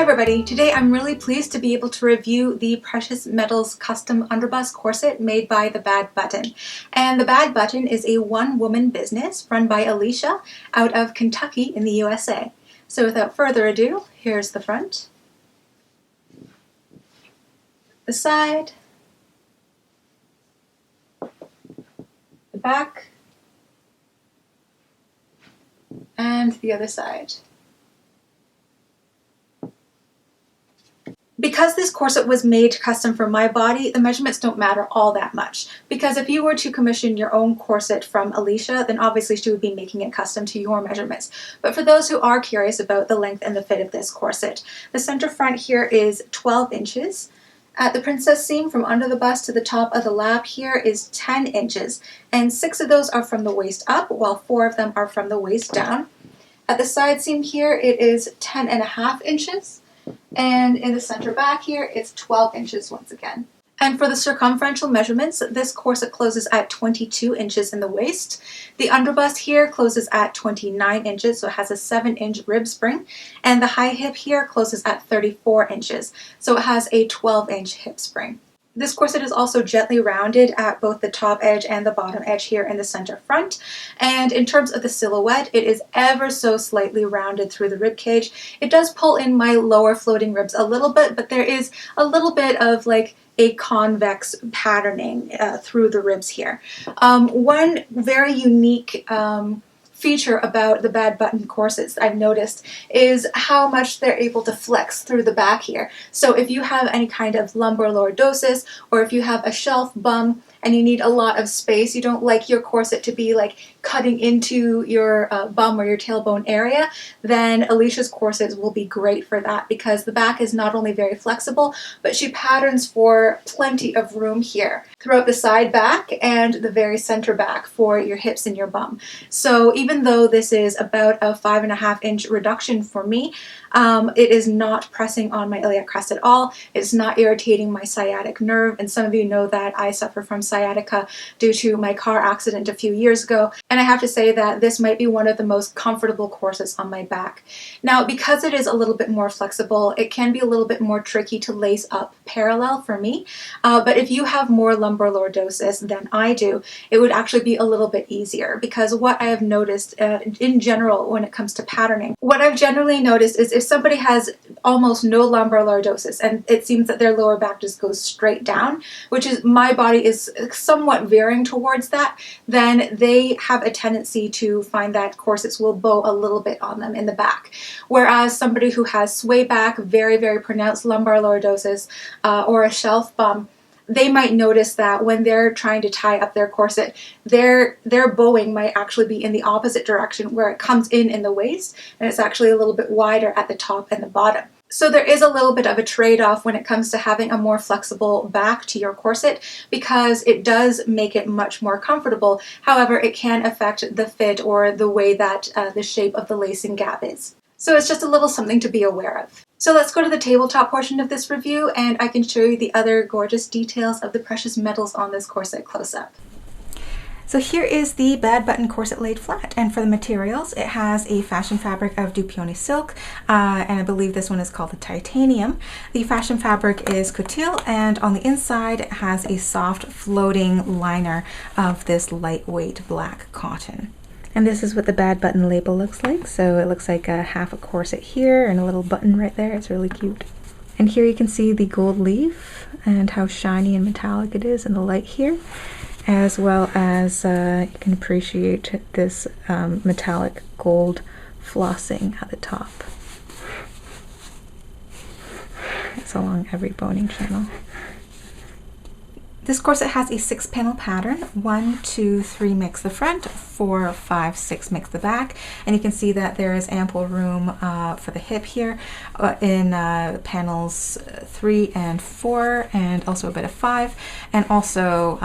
everybody, today I'm really pleased to be able to review the Precious Metals custom underbust corset made by The Bad Button. And The Bad Button is a one-woman business run by Alicia out of Kentucky in the USA. So without further ado, here's the front, the side, the back, and the other side. Because this corset was made custom for my body, the measurements don't matter all that much. Because if you were to commission your own corset from Alicia, then obviously she would be making it custom to your measurements. But for those who are curious about the length and the fit of this corset, the center front here is 12 inches. At the princess seam from under the bust to the top of the lap here is 10 inches, and 6 of those are from the waist up, while 4 of them are from the waist down. At the side seam here, it is 10.5 inches. And in the center back here, it's 12 inches once again. And for the circumferential measurements, this corset closes at 22 inches in the waist. The underbust here closes at 29 inches, so it has a 7-inch rib spring. And the high hip here closes at 34 inches, so it has a 12-inch hip spring. This corset is also gently rounded at both the top edge and the bottom edge here in the center front. And in terms of the silhouette, it is ever so slightly rounded through the rib cage. It does pull in my lower floating ribs a little bit, but there is a little bit of like a convex patterning through the ribs here. One very unique feature about the Bad Button corsets I've noticed is how much they're able to flex through the back here. So if you have any kind of lumbar lordosis, or if you have a shelf bum and you need a lot of space, you don't like your corset to be like cutting into your bum or your tailbone area, then Alicia's corsets will be great for that, because the back is not only very flexible, but she patterns for plenty of room here throughout the side back and the very center back for your hips and your bum. So even though this is about a 5.5-inch reduction for me, it is not pressing on my iliac crest at all. It's not irritating my sciatic nerve, and some of you know that I suffer from sciatica due to my car accident a few years ago, and I have to say that this might be one of the most comfortable corsets on my back. Now, because it is a little bit more flexible, it can be a little bit more tricky to lace up parallel for me, but if you have more lumbar lordosis than I do, it would actually be a little bit easier, because what I have noticed in general when it comes to patterning, what I've generally noticed is if somebody has almost no lumbar lordosis and it seems that their lower back just goes straight down, which is my body is somewhat veering towards that, then they have a tendency to find that corsets will bow a little bit on them in the back. Whereas somebody who has sway back, very, very pronounced lumbar lordosis, or a shelf bum, they might notice that when they're trying to tie up their corset, their bowing might actually be in the opposite direction, where it comes in the waist and it's actually a little bit wider at the top and the bottom. So there is a little bit of a trade-off when it comes to having a more flexible back to your corset, because it does make it much more comfortable. However, it can affect the fit or the way that the shape of the lacing gap is. So it's just a little something to be aware of. So let's go to the tabletop portion of this review, and I can show you the other gorgeous details of the precious metals on this corset close up. So here is the Bad Button corset laid flat, and for the materials, it has a fashion fabric of Dupioni silk, and I believe this one is called the titanium. The fashion fabric is coutil, and on the inside it has a soft floating liner of this lightweight black cotton. And this is what the Bad Button label looks like. So it looks like a half a corset here and a little button right there. It's really cute. And here you can see the gold leaf and how shiny and metallic it is in the light here, as well as you can appreciate this metallic gold flossing at the top. It's along every boning channel. This corset has a 6-panel pattern. 1, 2, 3 makes the front, 4, 5, 6 makes the back, and you can see that there is ample room for the hip here in panels 3 and 4, and also a bit of 5, and also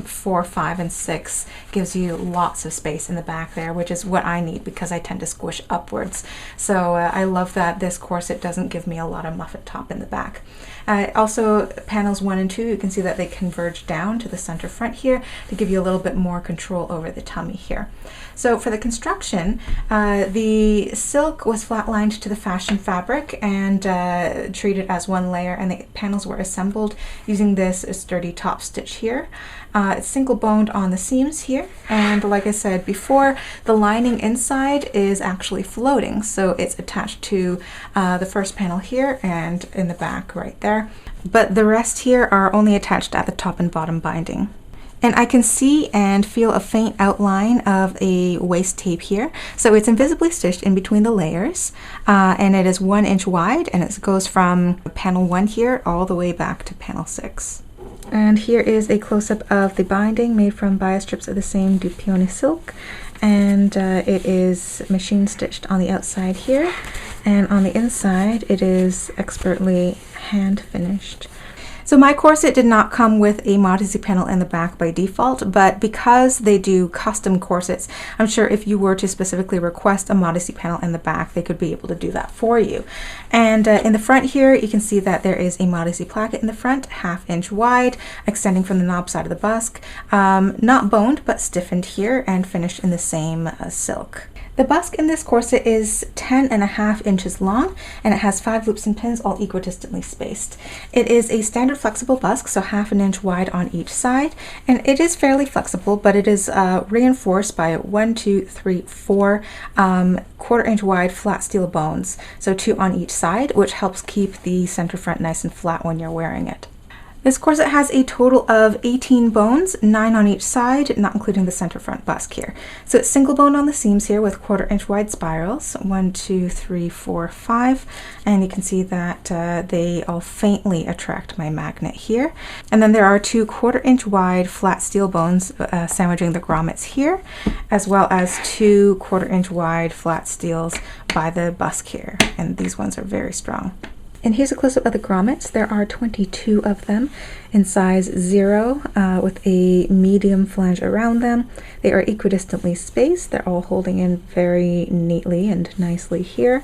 4, 5, and 6 gives you lots of space in the back there, which is what I need because I tend to squish upwards. So I love that this corset doesn't give me a lot of muffet top in the back. Also, panels 1 and 2, you can see that they converge down to the center front here to give you a little bit more control over the tummy here. here. So for the construction, the silk was flat-lined to the fashion fabric and treated as one layer, and the panels were assembled using this sturdy top stitch here. It's single boned on the seams here, and like I said before, the lining inside is actually floating, so it's attached to the first panel here and in the back right there, but the rest here are only attached at the top and bottom binding. And I can see and feel a faint outline of a waist tape here. So it's invisibly stitched in between the layers, and it is 1 inch wide, and it goes from panel 1 here all the way back to panel 6. And here is a close-up of the binding made from bias strips of the same du Peony silk, and it is machine stitched on the outside here, and on the inside it is expertly hand finished. So my corset did not come with a Modesty panel in the back by default, but because they do custom corsets, I'm sure if you were to specifically request a Modesty panel in the back, they could be able to do that for you. And in the front here, you can see that there is a Modesty placket in the front, 1/2 inch wide, extending from the knob side of the busk, not boned, but stiffened here and finished in the same silk. The busk in this corset is 10.5 inches long, and it has 5 loops and pins all equidistantly spaced. It is a standard flexible busk, so 1/2 inch wide on each side, and it is fairly flexible, but it is reinforced by 1, 2, 3, 4 1/4 inch wide flat steel bones, so 2 on each side, which helps keep the center front nice and flat when you're wearing it. This corset has a total of 18 bones, 9 on each side, not including the center front busk here. So it's single bone on the seams here with 1/4 inch wide spirals, 1, 2, 3, 4, 5, and you can see that they all faintly attract my magnet here. And then there are 2 1/4 inch wide flat steel bones sandwiching the grommets here, as well as 2 1/4 inch wide flat steels by the busk here, and these ones are very strong. And here's a close-up of the grommets. There are 22 of them in size 0 with a medium flange around them. They are equidistantly spaced. They're all holding in very neatly and nicely here.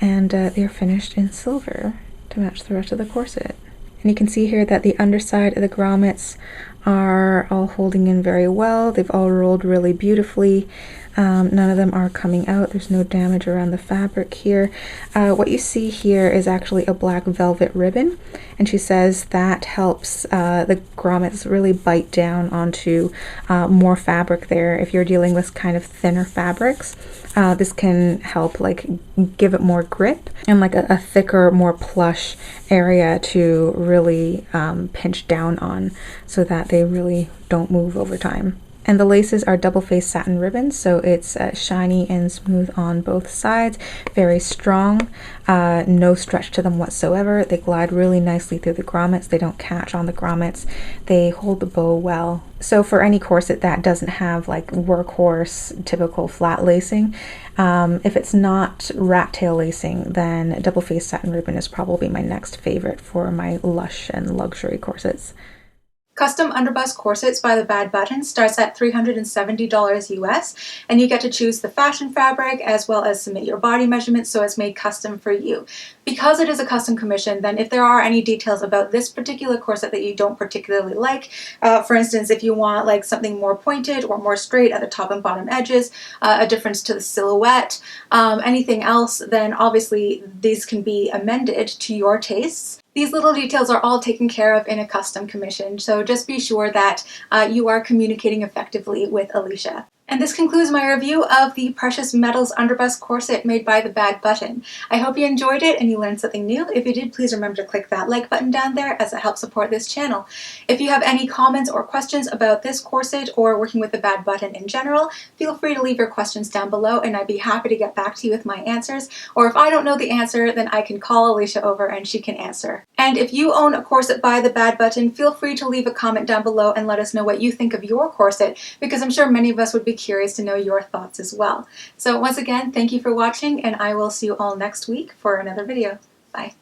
And they're finished in silver to match the rest of the corset. And you can see here that the underside of the grommets are all holding in very well. They've all rolled really beautifully. None of them are coming out. There's no damage around the fabric here. What you see here is actually a black velvet ribbon, and she says that helps the grommets really bite down onto more fabric there. If you're dealing with kind of thinner fabrics, this can help like give it more grip and like a thicker, more plush area to really pinch down on so that they really don't move over time. And the laces are double-faced satin ribbons, so it's shiny and smooth on both sides, very strong, no stretch to them whatsoever. They glide really nicely through the grommets. They don't catch on the grommets. They hold the bow well. So for any corset that doesn't have like workhorse typical flat lacing, if it's not rat tail lacing, then double-faced satin ribbon is probably my next favorite for my lush and luxury corsets. Custom underbust corsets by the Bad Button starts at $370 US, and you get to choose the fashion fabric as well as submit your body measurements so it's made custom for you. Because it is a custom commission, then if there are any details about this particular corset that you don't particularly like, for instance, if you want like something more pointed or more straight at the top and bottom edges, a difference to the silhouette, anything else, then obviously these can be amended to your tastes. These little details are all taken care of in a custom commission, so just be sure that you are communicating effectively with Alicia. And this concludes my review of the Precious Metals underbust corset made by the Bad Button. I hope you enjoyed it and you learned something new. If you did, please remember to click that like button down there as it helps support this channel. If you have any comments or questions about this corset or working with the Bad Button in general, feel free to leave your questions down below and I'd be happy to get back to you with my answers. Or if I don't know the answer, then I can call Alicia over and she can answer. And if you own a corset by the Bad Button, feel free to leave a comment down below and let us know what you think of your corset, because I'm sure many of us would be curious to know your thoughts as well. So once again, thank you for watching, and I will see you all next week for another video. Bye.